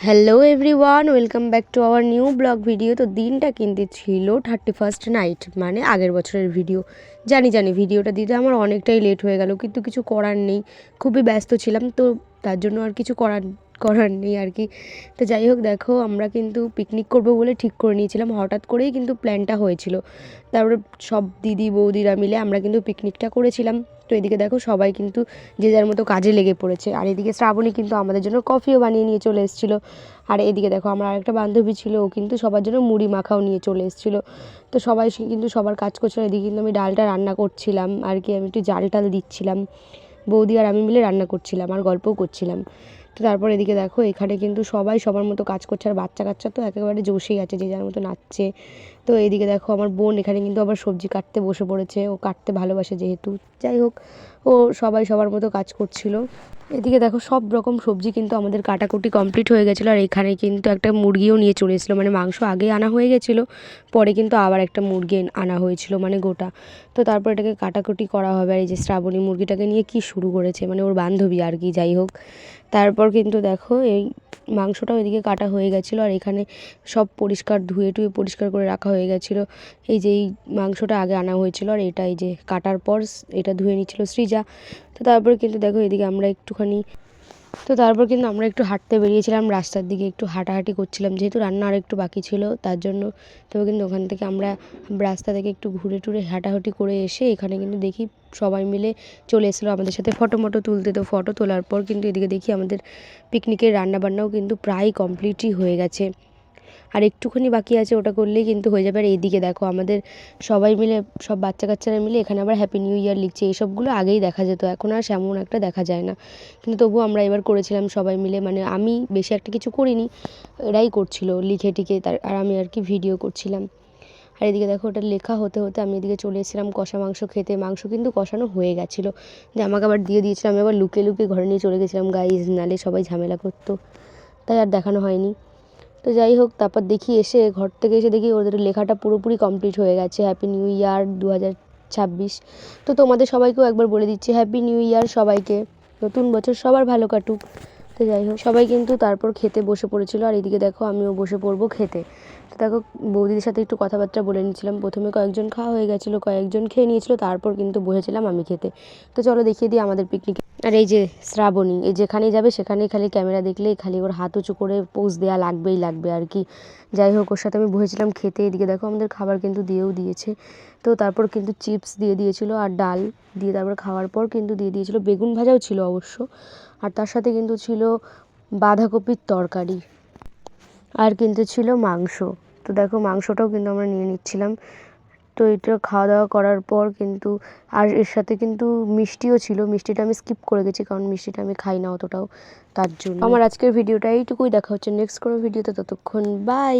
Hello everyone, welcome back to our new blog video. তো দিনটা কিন্তু ছিল 31st নাইট, মানে আগের বছরের ভিডিও। জানি ভিডিওটা দিতে আমার অনেকটাই লেট হয়ে গেল, কিন্তু কিছু করার নেই, খুবই ব্যস্ত ছিলাম, তো তার জন্য আর কিছু করার নেই আর কি। তো যাই হোক, দেখো আমরা কিন্তু পিকনিক করবো বলে ঠিক করে নিয়েছিলাম, হঠাৎ করেই কিন্তু প্ল্যানটা হয়েছিল। তারপরে সব দিদি বৌদিরা মিলে আমরা কিন্তু পিকনিকটা করেছিলাম। তো এদিকে দেখো সবাই কিন্তু যে যার মতো কাজে লেগে পড়েছে, আর এদিকে শ্রাবণী কিন্তু আমাদের জন্য কফিও বানিয়ে নিয়ে চলে এসেছিলো। আর এদিকে দেখো আমার আরেকটা বান্ধবী ছিল, ও কিন্তু সবার জন্য মুড়ি মাখাও নিয়ে চলে এসেছিলো। তো সবাই কিন্তু সবার কাজ করছিল। এদিকে কিন্তু আমি ডালটা রান্না করছিলাম আর কি, আমি একটু জাল টাল দিচ্ছিলাম, বৌদি আর আমি মিলে রান্না করছিলাম আর গল্পও করছিলাম। তো তারপর এদিকে দেখো এখানে কিন্তু সবাই সবার মতো কাজ করছে, আর বাচ্চা কাচ্চা তো একেবারে জোশেই আছে, যে যার মতো নাচছে। তো এদিকে দেখো আমার বোন এখানে কিন্তু আবার সবজি কাটতে বসে পড়েছে, ও কাটতে ভালোবাসে যেহেতু। যাই হোক, ও সবাই সবার মতো কাজ করছিল। এদিকে দেখো সব রকম সবজি কিন্তু আমাদের কাটাকুটি কমপ্লিট হয়ে গেছিলো, আর এখানে কিন্তু একটা মুরগিও নিয়ে চলে এসেছিলো, মানে মাংস আগে আনা হয়ে গেছিলো, পরে কিন্তু আবার একটা মুরগি আনা হয়েছিল, মানে গোটা। তো তারপর এটাকে কাটাকুটি করা হবে। আর এই যে শ্রাবণী মুরগিটাকে নিয়ে কি শুরু করেছে, মানে ওর বান্ধবী আর কি। যাই হোক, তারপর কিন্তু দেখো এই মাংসটাও এদিকে কাটা হয়ে গেছিলো, আর এখানে সব পরিষ্কার ধুয়ে টুয়ে পরিষ্কার করে রাখা হয়ে গেছিলো। এই যে এই মাংসটা আগে আনা হয়েছিল, আর এটা এই যে কাটার পর এটা ধুয়ে নিচ্ছিল সৃজা। তো তারপর কিন্তু দেখো এদিকে আমরা একটু হাঁটতে বেরিয়েছিলাম রাস্তার দিকে, একটু হাঁটাহাঁটি করছিলাম, যেহেতু রান্না আর একটু বাকি ছিল তার জন্য। তবে কিন্তু ওখান থেকে আমরা রাস্তা থেকে একটু ঘুরে টুরে হাঁটাহাঁটি করে এসে এখানে কিন্তু দেখি সবাই মিলে চলে এসেছিলো আমাদের সাথে ফটো তুলতে। তো ফটো তোলার পর কিন্তু এদিকে দেখি আমাদের পিকনিকের রান্নাবান্নাও কিন্তু প্রায় কমপ্লিটই হয়ে গেছে, আর একটুখানি বাকি আছে, ওটা করলেই কিন্তু হয়ে যাবে। আর এইদিকে দেখো আমাদের সবাই মিলে, সব বাচ্চা কাচ্চারা মিলে এখানে আবার হ্যাপি নিউ ইয়ার লিখছে। এইসবগুলো আগেই দেখা যেত, এখন আর সেমন একটা দেখা যায় না, কিন্তু তবুও আমরা এবার করেছিলাম সবাই মিলে। মানে আমি বেশি একটা কিছু করিনি, এরাই করছিল লিখে টিখে, আর আমি আর কি ভিডিও করছিলাম। আর এদিকে দেখো ওটা লেখা হতে হতে আমি এদিকে চলে এসেছিলাম কষা মাংস খেতে। মাংস কিন্তু কষানো হয়ে গেছিলো, যে আমাকে আবার দিয়ে দিয়েছিলাম, আমি আবার লুকিয়ে লুকিয়ে ঘরে নিয়ে চলে গেছিলাম গাইজ, নালে সবাই ঝামেলা করতো, তাই আর দেখানো হয়নি। তো যাই হোক, তারপর দেখি এসে ঘর থেকে এসে দেখি ওদের লেখাটা পুরোপুরি কমপ্লিট হয়ে গেছে, হ্যাপি নিউ ইয়ার 2026। তো তোমাদের সবাইকেও একবার বলে দিচ্ছি হ্যাপি নিউ ইয়ার সবাইকে, নতুন বছর সবার ভালো কাটুক। তো যাই হোক, সবাই কিন্তু তারপর খেতে বসে পড়েছিল, আর এদিকে দেখো আমিও বসে পড়বো খেতে। তো দেখো বৌদিদের সাথে একটু কথাবার্তা বলে নিয়েছিলাম, প্রথমে কয়েকজন খাওয়া হয়ে গেছিলো, কয়েকজন খেয়ে নিয়েছিল, তারপর কিন্তু বসেছিলাম আমি খেতে। তো চলো দেখিয়ে দিই আমাদের পিকনিক। আর এই যে শ্রাবণী, এই যেখানেই যাবে সেখানেই খালি ক্যামেরা দেখলেই খালি ওর হাত উঁচু করে পোজ দেওয়া লাগবে আর কি। যাই হোক, ওর সাথে আমি বসেছিলাম খেতে। এদিকে দেখো আমাদের খাবার কিন্তু দিয়েও দিয়েছে। তো তারপর কিন্তু চিপস দিয়ে দিয়েছিলো আর ডাল দিয়ে, তারপর খাওয়ার পর কিন্তু দিয়ে দিয়েছিলো বেগুন ভাজাও ছিল অবশ্য, আর তার সাথে কিন্তু ছিল বাঁধাকপির তরকারি, আর কিন্তু ছিল মাংস। তো দেখো মাংসটাও কিন্তু আমরা নিয়ে নিচ্ছিলাম। তো এটা খাওয়া দাওয়া করার পর কিন্তু, আর এর সাথে কিন্তু মিষ্টিও ছিল, মিষ্টিটা আমি স্কিপ করে গেছি কারণ মিষ্টিটা আমি খাই না অতটাও, তার জন্য। আমার আজকের ভিডিওটা এইটুকুই, দেখা হচ্ছে নেক্সট কোনো ভিডিওতে, ততক্ষণ বাই।